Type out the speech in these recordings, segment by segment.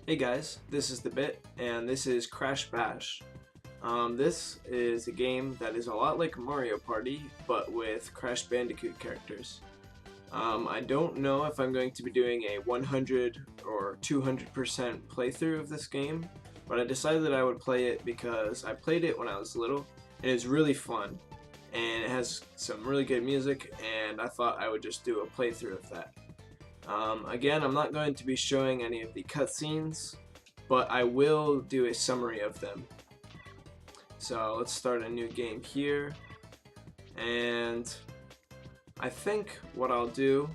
Hey guys, this is The Bit, and this is Crash Bash. This is a game that is a lot like Mario Party, but with Crash Bandicoot characters. I don't know if I'm going to be doing a 100 or 200% playthrough of this game, but I decided that I would play it because I played it when I was little, and it's really fun, and it has some really good music, and I thought I would just do a playthrough of that. Again, I'm not going to be showing any of the cutscenes, but I will do a summary of them. So let's start a new game here, and I think what I'll do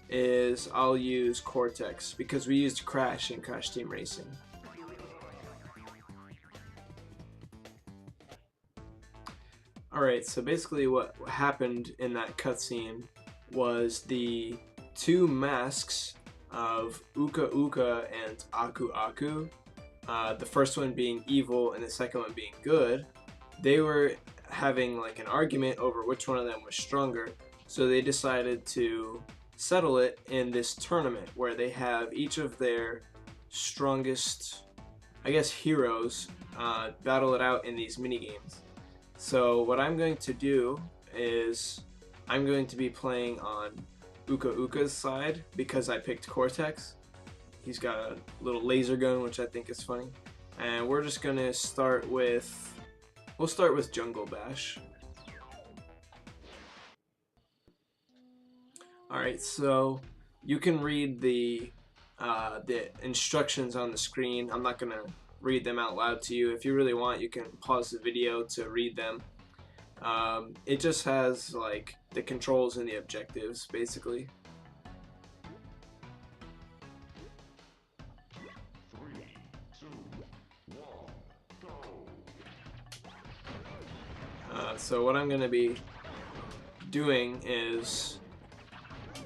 is I'll use Cortex because we used Crash in Crash Team Racing. Alright, so basically what happened in that cutscene was the two masks of Uka Uka and Aku Aku, the first one being evil and the second one being good, they were having like an argument over which one of them was stronger, so they decided to settle it in this tournament where they have each of their strongest, I guess, heroes battle it out in these minigames. So what I'm going to do is I'm going to be playing on Uka Uka's side because I picked Cortex. He's got a little laser gun, which I think is funny. And we're just gonna start with, we'll start with Jungle Bash. Alright, so you can read the instructions on the screen. I'm not gonna read them out loud to you. If you really want, you can pause the video to read them. It just has like the controls and the objectives basically. So what I'm going to be doing is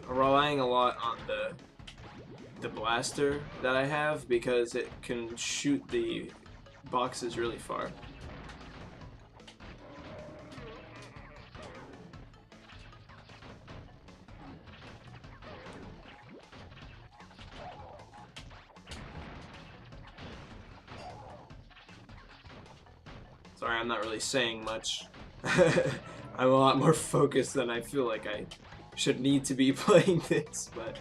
relying a lot on the blaster that I have because it can shoot the boxes really far. Sorry, I'm not really saying much. I'm a lot more focused than I feel like I should need to be playing this, but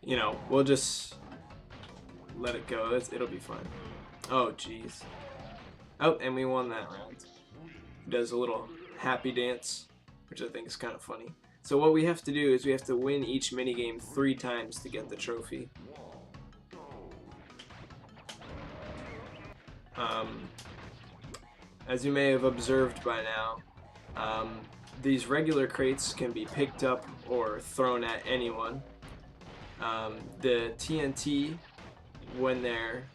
you know, we'll just let it go. It'll be fine. Oh, jeez. Oh, and we won that round. He does a little happy dance, which I think is kind of funny. So what we have to do is we have to win each minigame 3 times to get the trophy. As you may have observed by now, these regular crates can be picked up or thrown at anyone. The TNT, when they're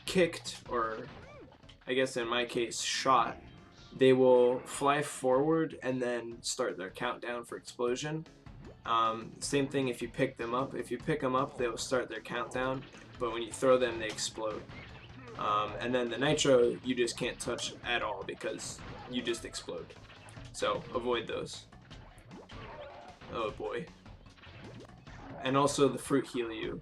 kicked, or I guess in my case shot, they will fly forward and then start their countdown for explosion. Same thing if you pick them up. If you pick them up, they will start their countdown, but when you throw them, they explode. And then the nitro you just can't touch at all because you just explode. So avoid those. Oh boy. And also the fruit heal you.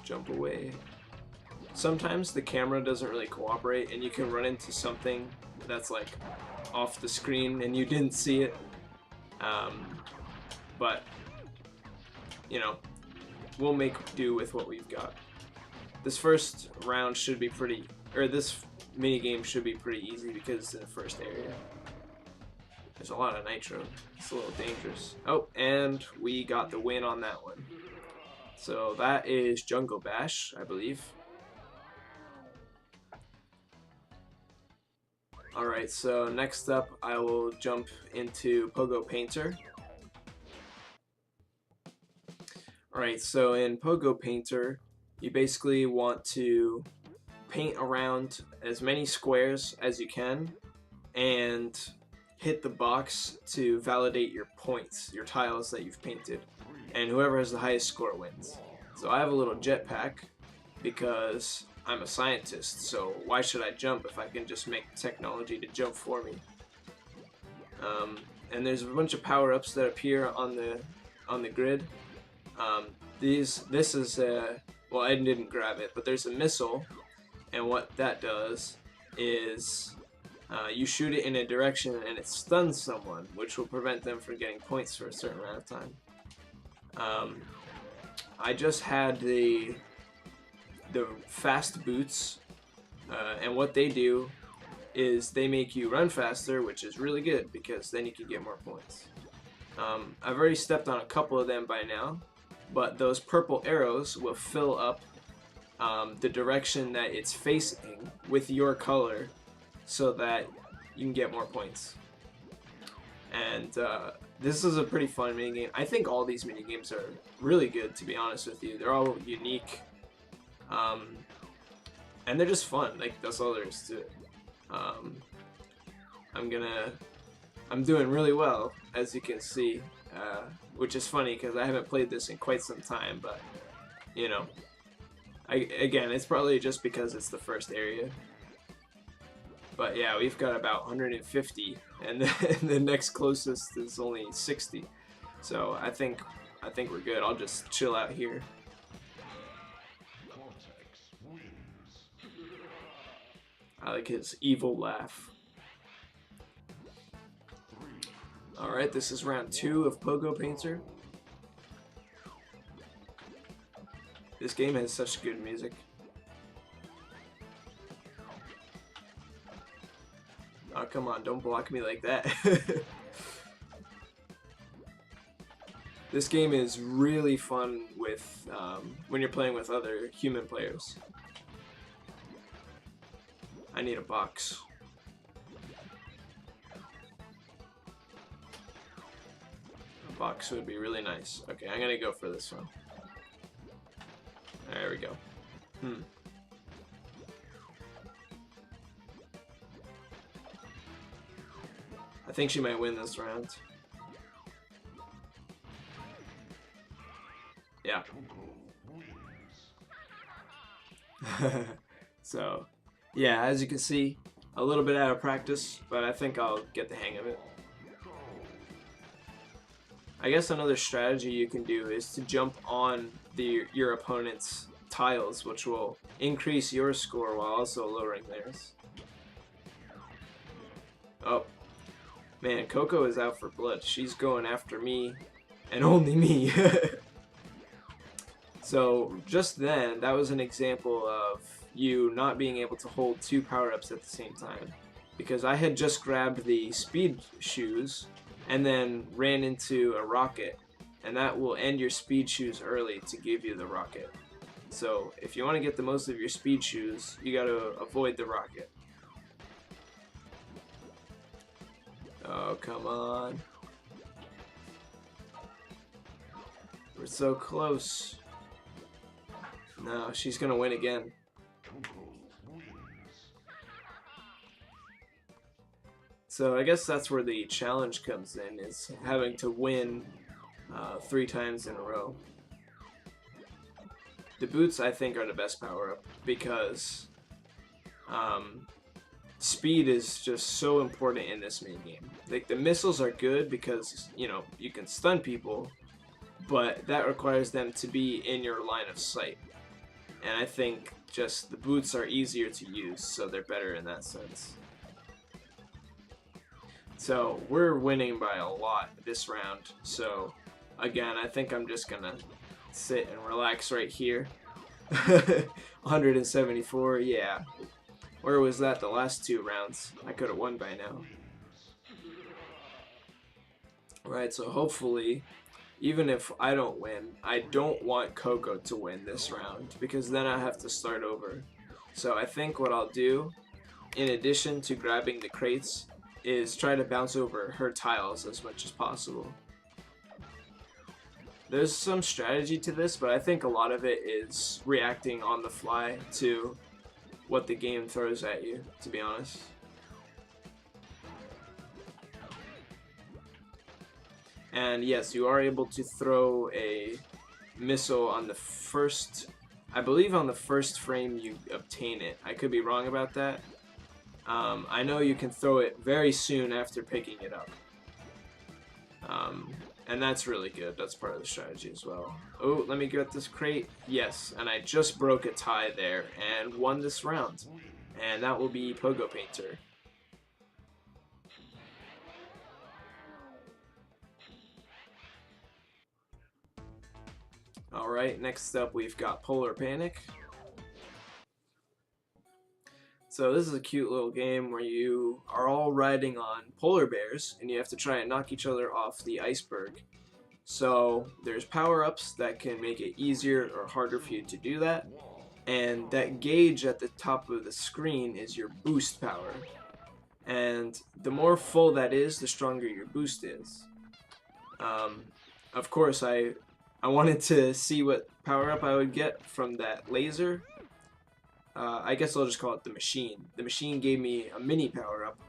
Jump away. Sometimes the camera doesn't really cooperate and you can run into something that's like off the screen and you didn't see it. But you know, we'll make do with what we've got. This first round should be pretty, or this minigame should be pretty easy because it's in the first area. There's a lot of nitro. It's a little dangerous. Oh, and we got the win on that one. So that is Jungle Bash, I believe. Alright, so next up I will jump into Pogo Painter. Alright, so in Pogo Painter, you basically want to paint around as many squares as you can and hit the box to validate your points, your tiles that you've painted. And whoever has the highest score wins. So I have a little jetpack because I'm a scientist, so why should I jump if I can just make technology to jump for me? And there's a bunch of power-ups that appear on the on the grid. This is a, well, I didn't grab it, but there's a missile, and what that does is you shoot it in a direction and it stuns someone, which will prevent them from getting points for a certain amount of time. I just had the fast boots, and what they do is they make you run faster, which is really good because then you can get more points. I've already stepped on a couple of them by now, but those purple arrows will fill up the direction that it's facing with your color so that you can get more points. And this is a pretty fun minigame. I think all these minigames are really good, to be honest with you. They're all unique. And they're just fun. Like, that's all there is to it. I'm doing really well, as you can see, which is funny because I haven't played this in quite some time, but, you know, again, it's probably just because it's the first area. But yeah, we've got about 150, and the next closest is only 60. So I think we're good. I'll just chill out here. I like his evil laugh. Alright, this is round 2 of Pogo Painter. This game has such good music. Oh, come on, don't block me like that. This game is really fun with when you're playing with other human players. I need a box. A box would be really nice. Okay, I'm gonna go for this one. There we go. I think she might win this round. Yeah. So, yeah, as you can see, a little bit out of practice, but I think I'll get the hang of it. I guess another strategy you can do is to jump on your opponent's tiles, which will increase your score while also lowering theirs. Oh. Man, Coco is out for blood. She's going after me, and only me. So, just then, that was an example of you not being able to hold 2 power-ups at the same time. Because I had just grabbed the speed shoes, and then ran into a rocket. And that will end your speed shoes early to give you the rocket. So, if you want to get the most of your speed shoes, you gotta avoid the rocket. Oh, come on. We're so close. No, she's gonna win again. So I guess that's where the challenge comes in, is having to win 3 times in a row. The boots, I think, are the best power-up because speed is just so important in this minigame. Like, the missiles are good because, you know, you can stun people, but that requires them to be in your line of sight. And I think just the boots are easier to use, so they're better in that sense. So we're winning by a lot this round. So again, I think I'm just gonna sit and relax right here. 174, yeah. Where was that the last 2 rounds? I could have won by now. Right, so hopefully, even if I don't win, I don't want Coco to win this round, because then I have to start over. So I think what I'll do, in addition to grabbing the crates, is try to bounce over her tiles as much as possible. There's some strategy to this, but I think a lot of it is reacting on the fly to what the game throws at you, to be honest. And yes, you are able to throw a missile on the first, I believe on the first frame you obtain it. I could be wrong about that. I know you can throw it very soon after picking it up. And that's really good. That's part of the strategy as well. Oh, let me get this crate. Yes, and I just broke a tie there and won this round. And that will be Pogo Painter. Alright, next up we've got Polar Panic. So this is a cute little game where you are all riding on polar bears and you have to try and knock each other off the iceberg. So there's power-ups that can make it easier or harder for you to do that. And that gauge at the top of the screen is your boost power. And the more full that is, the stronger your boost is. Of course, I wanted to see what power-up I would get from that laser. I guess I'll just call it the machine. The machine gave me a mini power-up,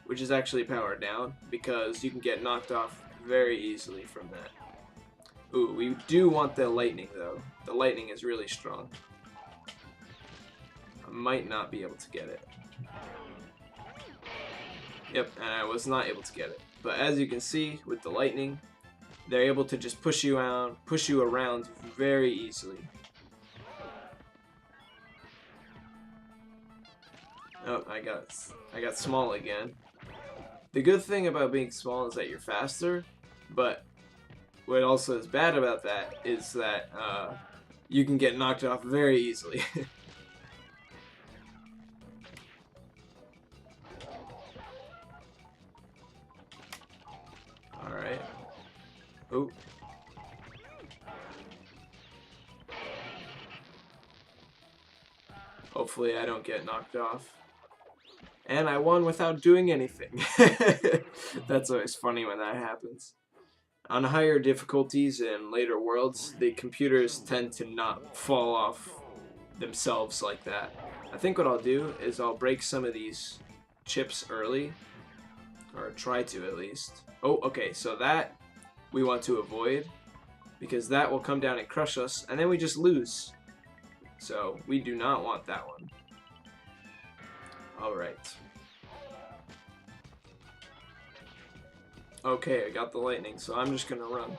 which is actually powered down, because you can get knocked off very easily from that. Ooh, we do want the lightning, though. The lightning is really strong. I might not be able to get it. Yep, and I was not able to get it. But as you can see, with the lightning, they're able to just push you around very easily. Oh, I got small again. The good thing about being small is that you're faster, but what also is bad about that is that you can get knocked off very easily. Alright. Oh. Hopefully I don't get knocked off. And I won without doing anything. That's always funny when that happens. On higher difficulties in later worlds, the computers tend to not fall off themselves like that. I think what I'll do is I'll break some of these chips early, or try to at least. Oh, okay, so that we want to avoid, because that will come down and crush us, and then we just lose. So we do not want that one. Alright. Okay, I got the lightning, so I'm just gonna run.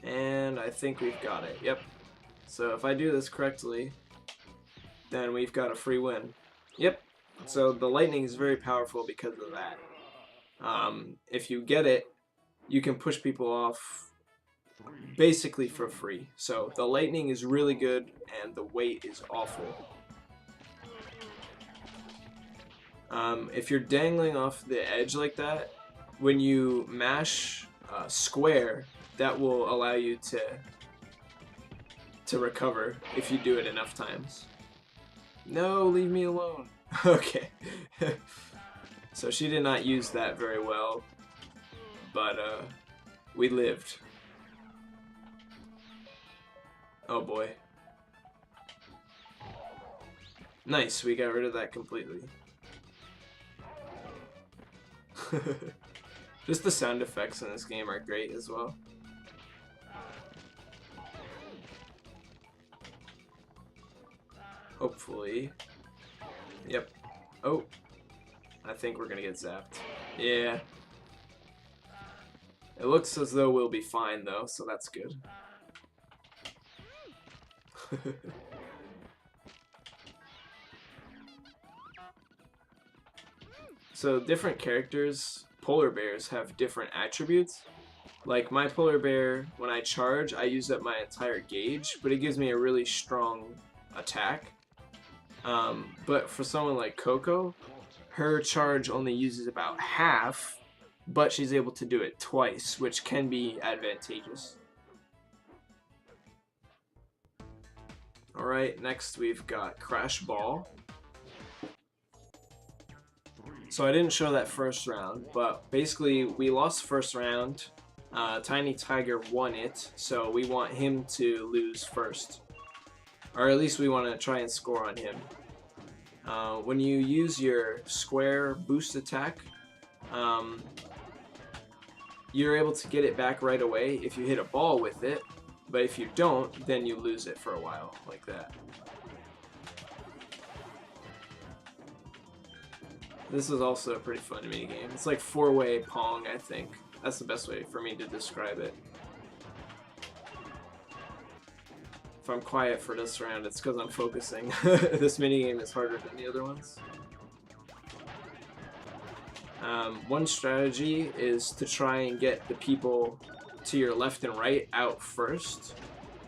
And I think we've got it, yep. So if I do this correctly, then we've got a free win. Yep, so the lightning is very powerful because of that. If you get it, you can push people off basically for free. So the lightning is really good and the weight is awful. If you're dangling off the edge like that, when you mash square, that will allow you to recover if you do it enough times. No, leave me alone. Okay. So she did not use that very well, but we lived. Oh boy. Nice, we got rid of that completely. Just the sound effects in this game are great as well. Hopefully. Yep. Oh. I think we're gonna get zapped. Yeah. It looks as though we'll be fine though, so that's good. So different characters, polar bears, have different attributes. Like my polar bear, when I charge, I use up my entire gauge, but it gives me a really strong attack. But for someone like Coco, her charge only uses about half, but she's able to do it twice, which can be advantageous. Alright, next we've got Crash Ball. So I didn't show that first round, but basically we lost first round. Tiny Tiger won it, so we want him to lose first. Or at least we want to try and score on him. When you use your square boost attack, you're able to get it back right away if you hit a ball with it, but if you don't, then you lose it for a while, like that. This is also a pretty fun minigame. It's like four-way Pong, I think. That's the best way for me to describe it. If I'm quiet for this round, it's because I'm focusing. This minigame is harder than the other ones. One strategy is to try and get the people to your left and right out first,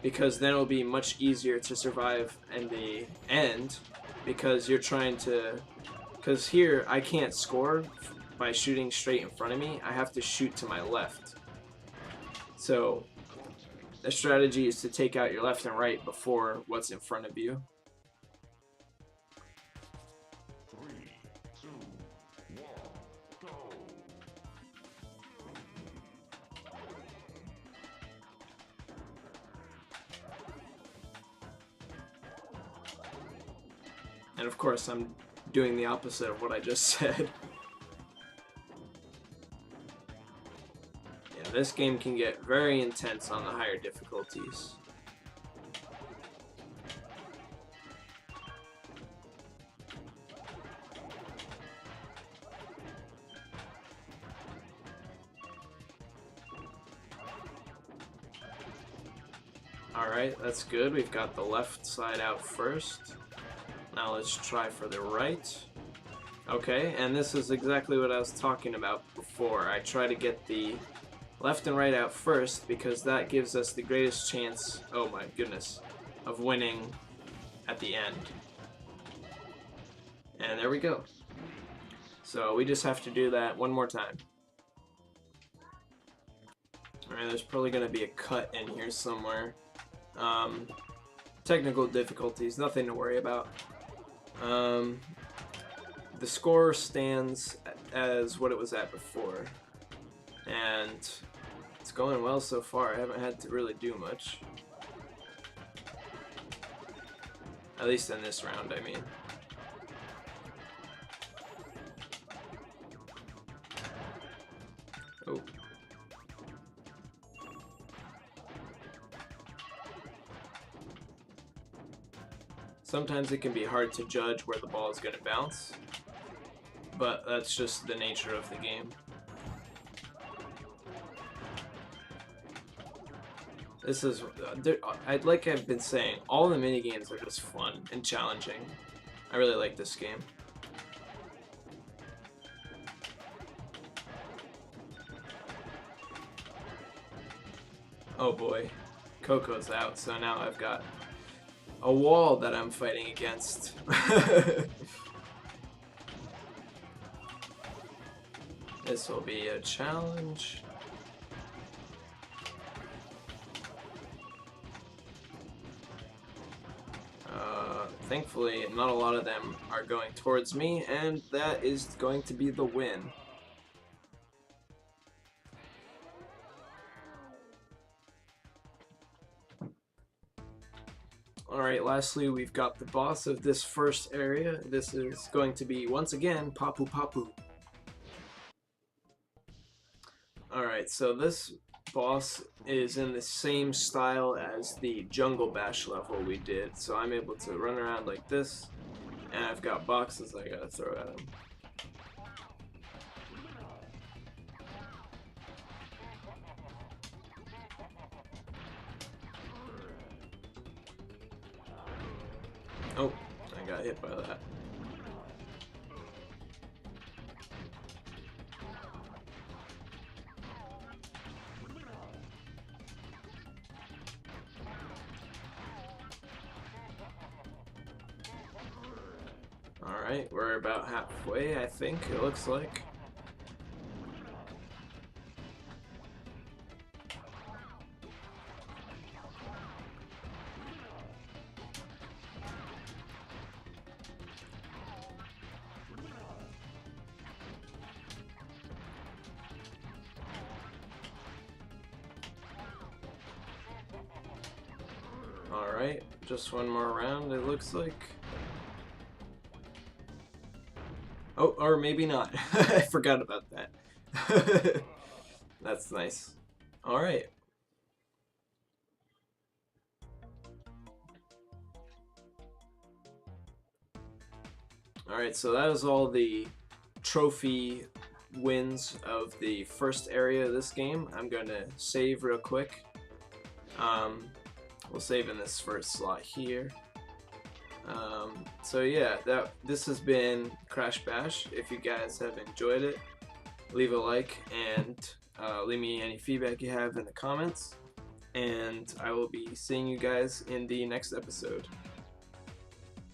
because then it'll be much easier to survive in the end, because you're trying to... Because here, I can't score by shooting straight in front of me. I have to shoot to my left. So the strategy is to take out your left and right before what's in front of you. 3, 2, 1, go! And of course, I'm doing the opposite of what I just said. Yeah, this game can get very intense on the higher difficulties. Alright, that's good. We've got the left side out first. Now let's try for the right. Okay, and this is exactly what I was talking about before. I try to get the left and right out first because that gives us the greatest chance, oh my goodness, of winning at the end. And there we go. So we just have to do that one more time. Alright, there's probably going to be a cut in here somewhere. Technical difficulties, nothing to worry about. The score stands as what it was at before, and it's going well so far. I haven't had to really do much, at least in this round, I mean. Oh. Sometimes it can be hard to judge where the ball is going to bounce, but that's just the nature of the game. This is, like I've been saying, all the minigames are just fun and challenging. I really like this game. Oh boy, Coco's out, so now I've got a wall that I'm fighting against. This will be a challenge. Thankfully, not a lot of them are going towards me, and that is going to be the win. Alright, lastly, we've got the boss of this first area. This is going to be, once again, Papu Papu. Alright, so this boss is in the same style as the Jungle Bash level we did. So I'm able to run around like this, and I've got boxes I gotta throw at him. Oh, I got hit by that. Alright, we're about halfway, I think, it looks like. Alright, just one more round, it looks like. Oh, or maybe not. I forgot about that. That's nice. Alright. Alright, so that is all the trophy wins of the first area of this game. I'm going to save real quick. We'll save in this first slot here. So yeah, this has been Crash Bash. If you guys have enjoyed it, leave a like and leave me any feedback you have in the comments. And I will be seeing you guys in the next episode.